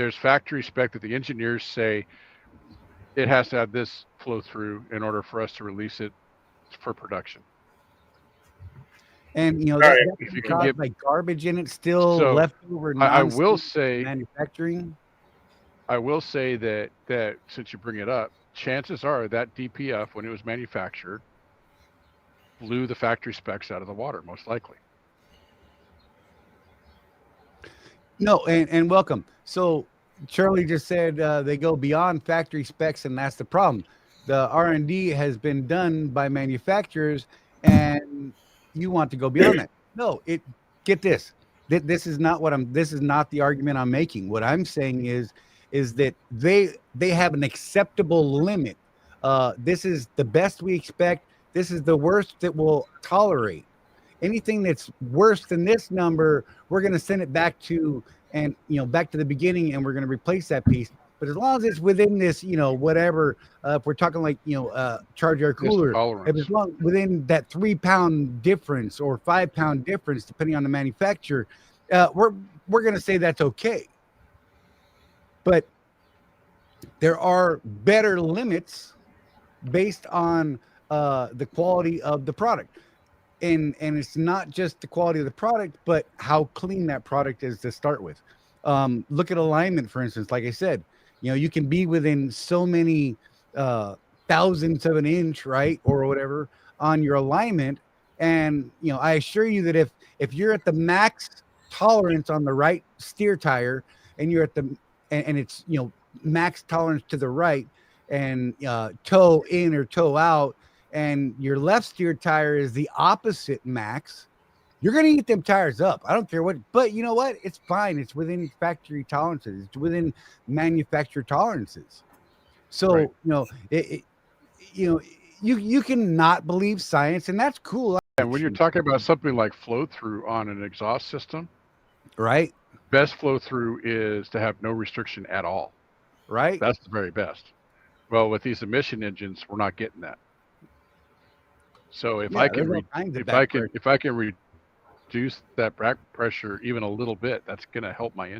there's factory spec that the engineers say it has to have this flow through in order for us to release it for production. And All that, right. that If can you can cause get, like garbage in it still so leftover I will non-stick say, manufacturing. that since you bring it up, chances are that DPF when it was manufactured blew the factory specs out of the water, most likely. No, and welcome. So Charlie just said they go beyond factory specs, and that's the problem. The R&D has been done by manufacturers, and you want to go beyond that. No, get this. This is not what I'm. This is not the argument I'm making. What I'm saying is that they have an acceptable limit. This is the best we expect. This is the worst that we'll tolerate. Anything that's worse than this number, we're going to send it back to back to the beginning, and we're going to replace that piece. But as long as it's within this, whatever, if we're talking like charge air This cooler, if tolerance. it's long within that 3 pound difference or 5 pound difference, depending on the manufacturer, we're going to say that's okay. But there are better limits based on the quality of the product. And it's not just the quality of the product, but how clean that product is to start with. Look at alignment, for instance. Like I said, you can be within so many thousandths of an inch, right, or whatever, on your alignment. And I assure you that if you're at the max tolerance on the right steer tire, and you're at the and it's max tolerance to the right, and toe in or toe out, and your left steer tire is the opposite max, you're going to eat them tires up. I don't care what, but you know what? It's fine. It's within factory tolerances. It's within manufacturer tolerances. So, right. You can not believe science, and that's cool. And when you're talking about something like flow through on an exhaust system, right? Best flow through is to have no restriction at all. Right? That's the very best. Well, with these emission engines, we're not getting that. So if I can reduce that back pressure even a little bit, that's going to help my engine.